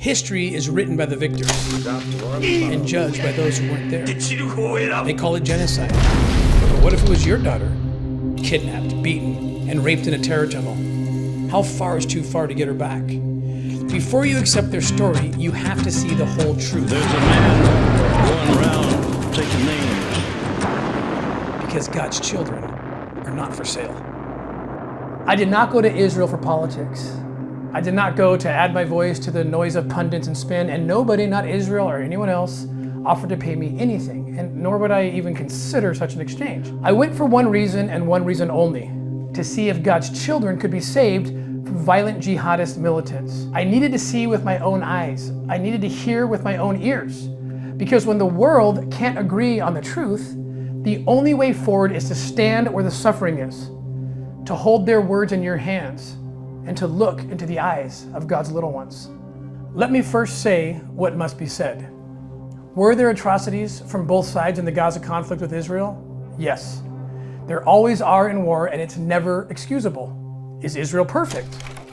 History is written by the victors and judged by those who weren't there. They call it genocide. But what if it was your daughter? Kidnapped, beaten, and raped in a terror tunnel. How far is too far to get her back? Before you accept their story, you have to see the whole truth. There's a man going around taking names. Because God's children are not for sale. I did not go to Israel for politics. I did not go to add my voice to the noise of pundits and spin, and nobody, not Israel or anyone else, offered to pay me anything, and nor would I even consider such an exchange. I went for one reason and one reason only, to see if God's children could be saved from violent jihadist militants. I needed to see with my own eyes. I needed to hear with my own ears. Because when the world can't agree on the truth, the only way forward is to stand where the suffering is, to hold their words in your hands, and to look into the eyes of God's little ones. Let me first say what must be said. Were there atrocities from both sides in the Gaza conflict with Israel? Yes. There always are in war, and it's never excusable. Is Israel perfect?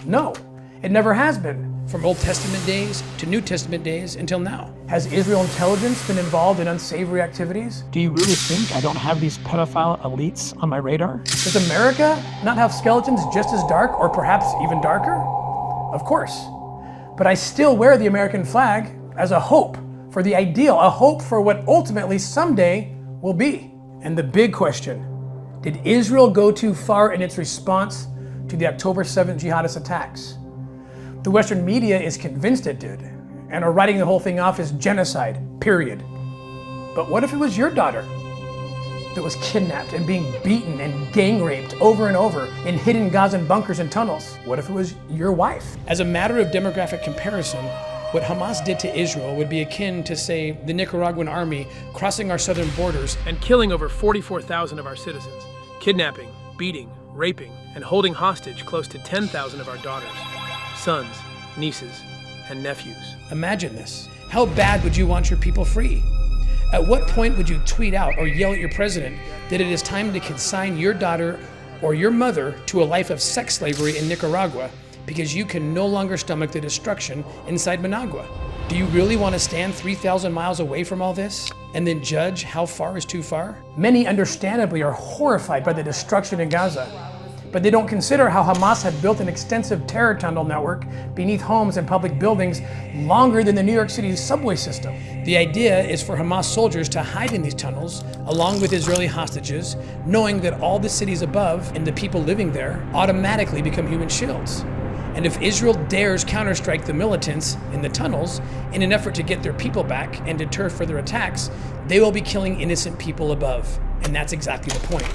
No, it never has been. From Old Testament days to New Testament days until now. Has Israel intelligence been involved in unsavory activities? Do you really think I don't have these pedophile elites on my radar? Does America not have skeletons just as dark or perhaps even darker? Of course. But I still wear the American flag as a hope for the ideal, a hope for what ultimately someday will be. And the big question, did Israel go too far in its response to the October 7th jihadist attacks? The Western media is convinced it did, and are writing the whole thing off as genocide, period. But what if it was your daughter that was kidnapped and being beaten and gang raped over and over in hidden Gazan bunkers and tunnels? What if it was your wife? As a matter of demographic comparison, what Hamas did to Israel would be akin to, say, the Nicaraguan army crossing our southern borders and killing over 44,000 of our citizens, kidnapping, beating, raping, and holding hostage close to 10,000 of our daughters, sons, nieces, and nephews. Imagine this. How bad would you want your people free? At what point would you tweet out or yell at your president that it is time to consign your daughter or your mother to a life of sex slavery in Nicaragua because you can no longer stomach the destruction inside Managua? Do you really want to stand 3,000 miles away from all this and then judge how far is too far? Many understandably are horrified by the destruction in Gaza, but they don't consider how Hamas had built an extensive terror tunnel network beneath homes and public buildings longer than the New York City subway system. The idea is for Hamas soldiers to hide in these tunnels along with Israeli hostages, knowing that all the cities above and the people living there automatically become human shields. And if Israel dares counterstrike the militants in the tunnels in an effort to get their people back and deter further attacks, they will be killing innocent people above. And that's exactly the point.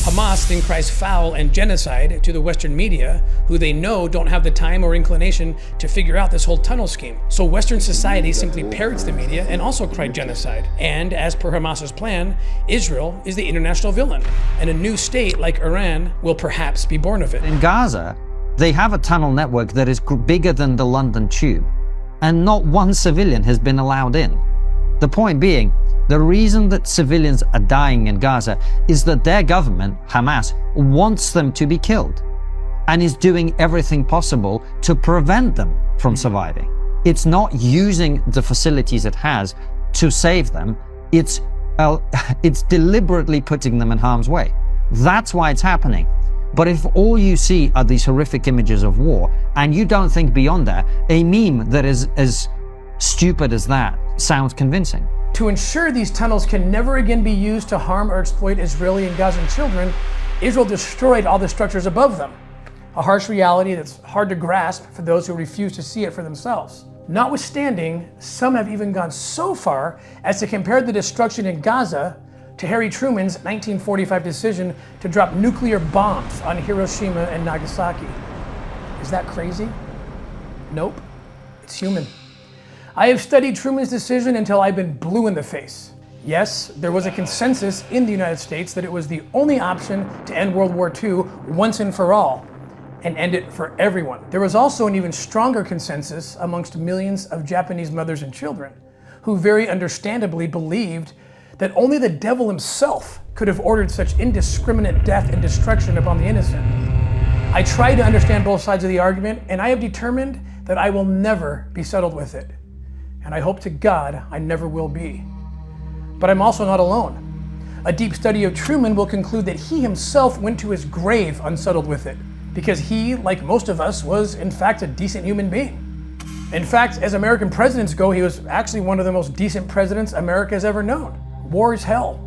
Hamas then cries foul and genocide to the Western media, who they know don't have the time or inclination to figure out this whole tunnel scheme. So Western society simply parrots the media and also cried genocide. And as per Hamas's plan, Israel is the international villain, and a new state like Iran will perhaps be born of it. In Gaza, they have a tunnel network that is bigger than the London Tube, and not one civilian has been allowed in. The point being, the reason that civilians are dying in Gaza is that their government, Hamas, wants them to be killed and is doing everything possible to prevent them from surviving. It's not using the facilities it has to save them, it's deliberately putting them in harm's way. That's why it's happening. But if all you see are these horrific images of war and you don't think beyond that, a meme that is as stupid as that sounds convincing. To ensure these tunnels can never again be used to harm or exploit Israeli and Gazan children, Israel destroyed all the structures above them. A harsh reality that's hard to grasp for those who refuse to see it for themselves. Notwithstanding, some have even gone so far as to compare the destruction in Gaza to Harry Truman's 1945 decision to drop nuclear bombs on Hiroshima and Nagasaki. Is that crazy? Nope, it's human. I have studied Truman's decision until I've been blue in the face. Yes, there was a consensus in the United States that it was the only option to end World War II once and for all, and end it for everyone. There was also an even stronger consensus amongst millions of Japanese mothers and children, who very understandably believed that only the devil himself could have ordered such indiscriminate death and destruction upon the innocent. I try to understand both sides of the argument, and I have determined that I will never be settled with it. And I hope to God I never will be. But I'm also not alone. A deep study of Truman will conclude that he himself went to his grave unsettled with it, because he, like most of us, was in fact a decent human being. In fact, as American presidents go, he was actually one of the most decent presidents America has ever known. War is hell,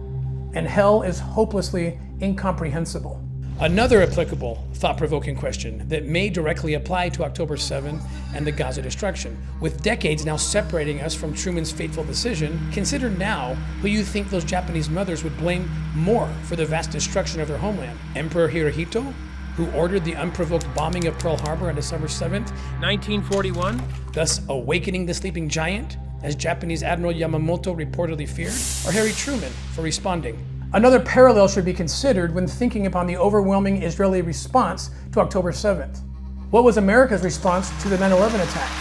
and hell is hopelessly incomprehensible. Another applicable, thought-provoking question that may directly apply to October 7 and the Gaza destruction. With decades now separating us from Truman's fateful decision, consider now who you think those Japanese mothers would blame more for the vast destruction of their homeland. Emperor Hirohito, who ordered the unprovoked bombing of Pearl Harbor on December 7th, 1941, thus awakening the sleeping giant, as Japanese Admiral Yamamoto reportedly feared, or Harry Truman for responding. Another parallel should be considered when thinking upon the overwhelming Israeli response to October 7th. What was America's response to the 9/11 attacks?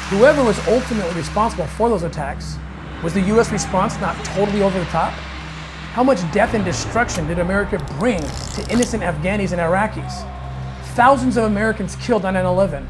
Whoever was ultimately responsible for those attacks, was the US response not totally over the top? How much death and destruction did America bring to innocent Afghanis and Iraqis? Thousands of Americans killed on 9/11,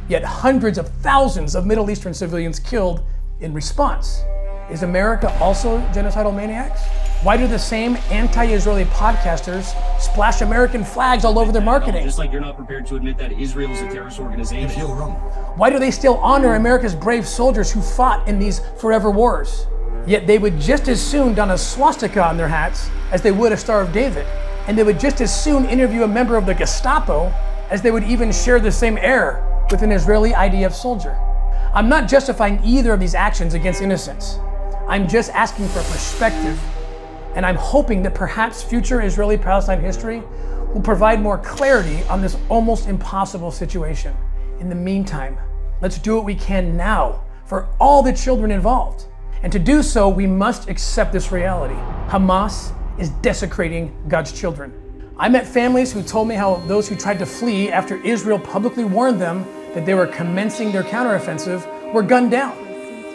yet hundreds of thousands of Middle Eastern civilians killed in response. Is America also genocidal maniacs? Why do the same anti-Israeli podcasters splash American flags all over their marketing? Just like you're not prepared to admit that Israel is a terrorist organization. You're wrong. Why do they still honor America's brave soldiers who fought in these forever wars? Yet they would just as soon don a swastika on their hats as they would a Star of David. And they would just as soon interview a member of the Gestapo as they would even share the same air with an Israeli IDF soldier. I'm not justifying either of these actions against innocents. I'm just asking for perspective. And I'm hoping that perhaps future Israeli-Palestine history will provide more clarity on this almost impossible situation. In the meantime, let's do what we can now for all the children involved. And to do so, we must accept this reality. Hamas is desecrating God's children. I met families who told me how those who tried to flee after Israel publicly warned them that they were commencing their counteroffensive were gunned down.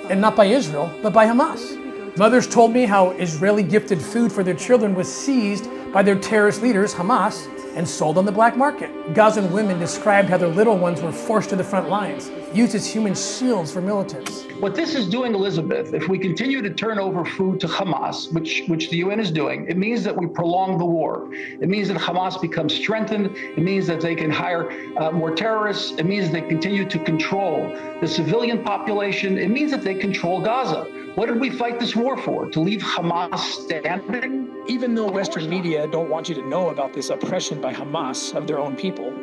And not by Israel, but by Hamas. Mothers told me how Israeli gifted food for their children was seized by their terrorist leaders, Hamas, and sold on the black market. Gazan women described how their little ones were forced to the front lines, used as human shields for militants. What this is doing, Elizabeth, if we continue to turn over food to Hamas, which the UN is doing, it means that we prolong the war. It means that Hamas becomes strengthened. It means that they can hire more terrorists. It means they continue to control the civilian population. It means that they control Gaza. What did we fight this war for? To leave Hamas standing? Even though Western media don't want you to know about this oppression by Hamas of their own people,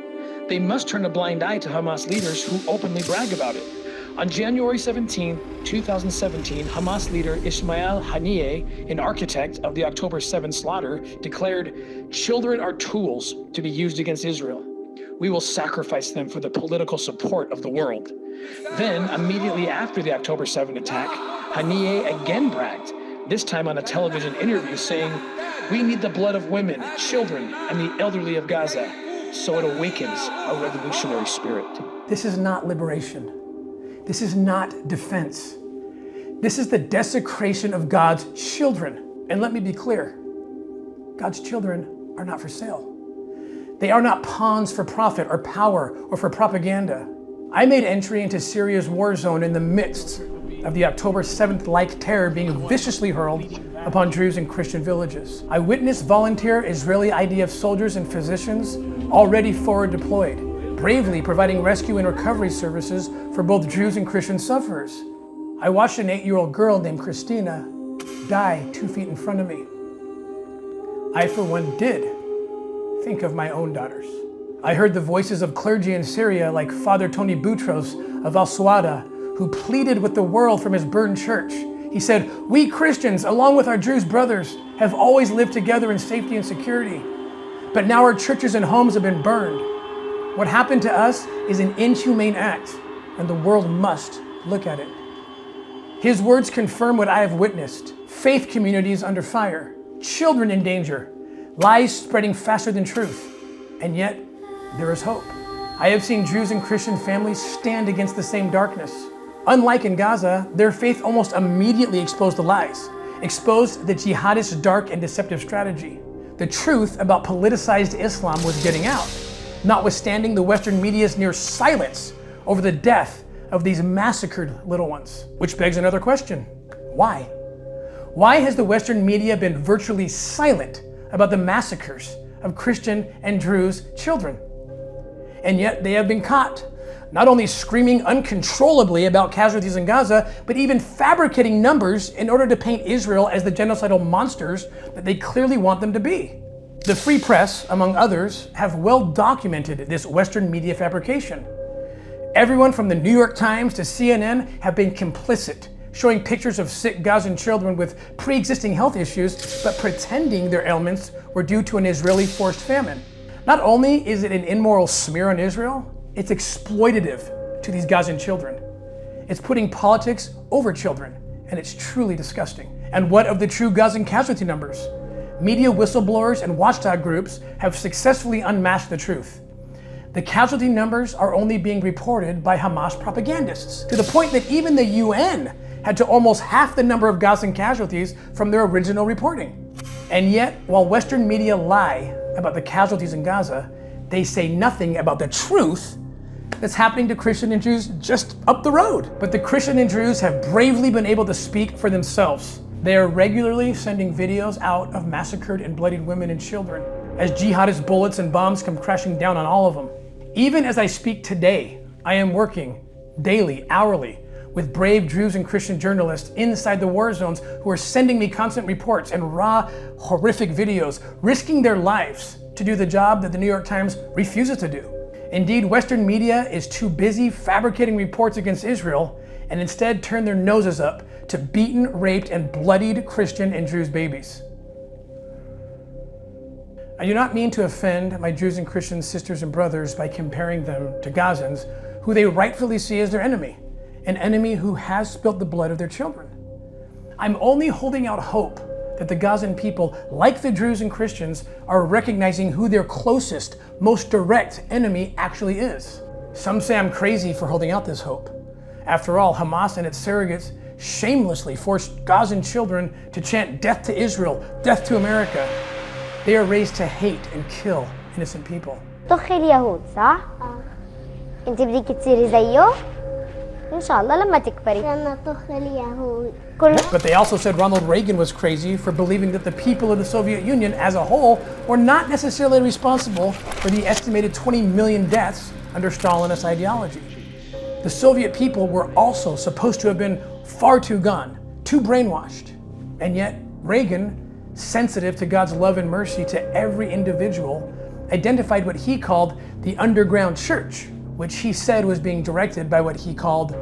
they must turn a blind eye to Hamas leaders who openly brag about it. On January 17, 2017, Hamas leader Ismail Haniyeh, an architect of the October 7 slaughter, declared, "Children are tools to be used against Israel. We will sacrifice them for the political support of the world." Then, immediately after the October 7 attack, Haniyeh again bragged, this time on a television interview, saying, "We need the blood of women, children, and the elderly of Gaza, so it awakens a revolutionary spirit." This is not liberation. This is not defense. This is the desecration of God's children. And let me be clear, God's children are not for sale. They are not pawns for profit or power or for propaganda. I made entry into Syria's war zone in the midst of the October 7th-like terror being viciously hurled upon Druze and Christian villages. I witnessed volunteer Israeli IDF soldiers and physicians already forward deployed, bravely providing rescue and recovery services for both Druze and Christian sufferers. I watched an 8-year-old girl named Christina die 2 feet in front of me. I, for one, did think of my own daughters. I heard the voices of clergy in Syria like Father Tony Boutros of Al-Suada, who pleaded with the world from his burned church. He said, "We Christians, along with our Druze brothers, have always lived together in safety and security. But now our churches and homes have been burned. What happened to us is an inhumane act, and the world must look at it." His words confirm what I have witnessed. Faith communities under fire, children in danger, lies spreading faster than truth. And yet, there is hope. I have seen Druze and Christian families stand against the same darkness. Unlike in Gaza, their faith almost immediately exposed the lies, exposed the jihadist dark and deceptive strategy. The truth about politicized Islam was getting out, notwithstanding the Western media's near silence over the death of these massacred little ones. Which begs another question. Why? Why has the Western media been virtually silent about the massacres of Christian and Druze children? And yet they have been caught, not only screaming uncontrollably about casualties in Gaza, but even fabricating numbers in order to paint Israel as the genocidal monsters that they clearly want them to be. The Free Press, among others, have well documented this Western media fabrication. Everyone from the New York Times to CNN have been complicit, showing pictures of sick Gazan children with pre-existing health issues, but pretending their ailments were due to an Israeli forced famine. Not only is it an immoral smear on Israel, it's exploitative to these Gazan children. It's putting politics over children, and it's truly disgusting. And what of the true Gazan casualty numbers? Media whistleblowers and watchdog groups have successfully unmasked the truth. The casualty numbers are only being reported by Hamas propagandists, to the point that even the UN had to almost half the number of Gazan casualties from their original reporting. And yet, while Western media lie about the casualties in Gaza, they say nothing about the truth that's happening to Christian and Jews just up the road. But the Christian and Jews have bravely been able to speak for themselves. They are regularly sending videos out of massacred and bloodied women and children, as jihadist bullets and bombs come crashing down on all of them. Even as I speak today, I am working daily, hourly, with brave Druze and Christian journalists inside the war zones who are sending me constant reports and raw, horrific videos, risking their lives to do the job that the New York Times refuses to do. Indeed, Western media is too busy fabricating reports against Israel and instead turn their noses up to beaten, raped, and bloodied Christian and Druze babies. I do not mean to offend my Druze and Christian sisters and brothers by comparing them to Gazans, who they rightfully see as their enemy, an enemy who has spilt the blood of their children. I'm only holding out hope that the Gazan people, like the Druze and Christians, are recognizing who their closest, most direct enemy actually is. Some say I'm crazy for holding out this hope. After all, Hamas and its surrogates shamelessly forced Gazan children to chant death to Israel, death to America. They are raised to hate and kill innocent people. طخ اليهود صح؟ انت بدك تصيري زيه؟ ان شاء الله لما تكبري. لما طخ اليهود. But they also said Ronald Reagan was crazy for believing that the people of the Soviet Union as a whole were not necessarily responsible for the estimated 20 million deaths under Stalinist ideology. The Soviet people were also supposed to have been far too gone, too brainwashed. And yet Reagan, sensitive to God's love and mercy to every individual, identified what he called the underground church, which he said was being directed by what he called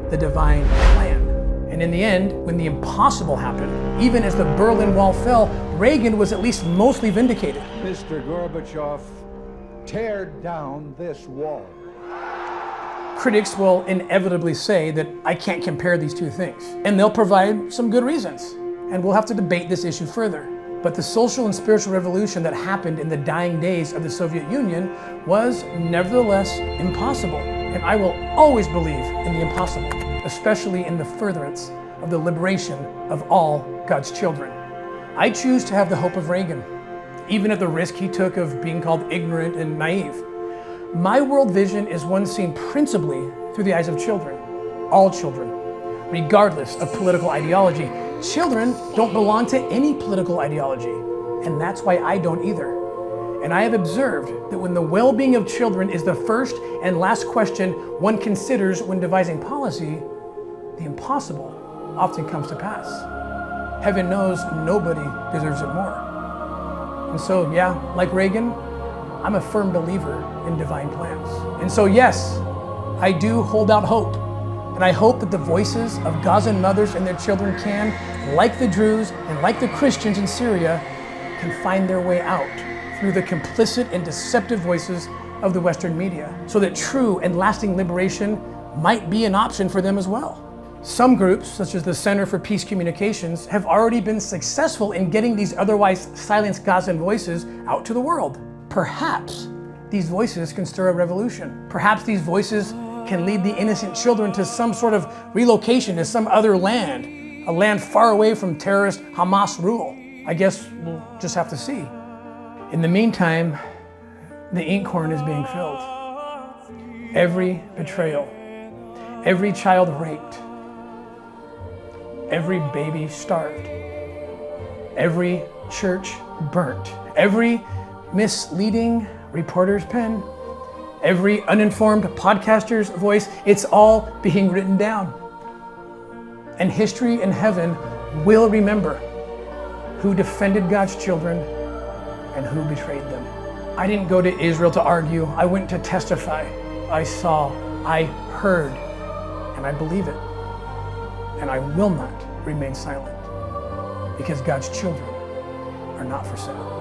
the divine plan. And in the end, when the impossible happened, even as the Berlin Wall fell, Reagan was at least mostly vindicated. Mr. Gorbachev, tear down this wall. Critics will inevitably say that I can't compare these two things, and they'll provide some good reasons. And we'll have to debate this issue further. But the social and spiritual revolution that happened in the dying days of the Soviet Union was nevertheless impossible. And I will always believe in the impossible, especially in the furtherance of the liberation of all God's children. I choose to have the hope of Reagan, even at the risk he took of being called ignorant and naive. My world vision is one seen principally through the eyes of children, all children, regardless of political ideology. Children don't belong to any political ideology, and that's why I don't either. And I have observed that when the well-being of children is the first and last question one considers when devising policy, the impossible often comes to pass. Heaven knows nobody deserves it more. And so, yeah, like Reagan, I'm a firm believer in divine plans. And so, yes, I do hold out hope. And I hope that the voices of Gazan mothers and their children can, like the Druze and like the Christians in Syria, can find their way out through the complicit and deceptive voices of the Western media, so that true and lasting liberation might be an option for them as well. Some groups, such as the Center for Peace Communications, have already been successful in getting these otherwise silenced Gazan voices out to the world. Perhaps these voices can stir a revolution. Perhaps these voices can lead the innocent children to some sort of relocation to some other land, a land far away from terrorist Hamas rule. I guess we'll just have to see. In the meantime, the inkhorn is being filled. Every betrayal, every child raped, every baby starved, every church burnt, every misleading reporter's pen, every uninformed podcaster's voice, it's all being written down. And history and heaven will remember who defended God's children and who betrayed them. I didn't go to Israel to argue. I went to testify. I saw, I heard, and I believe it. And I will not remain silent because God's children are not for sale.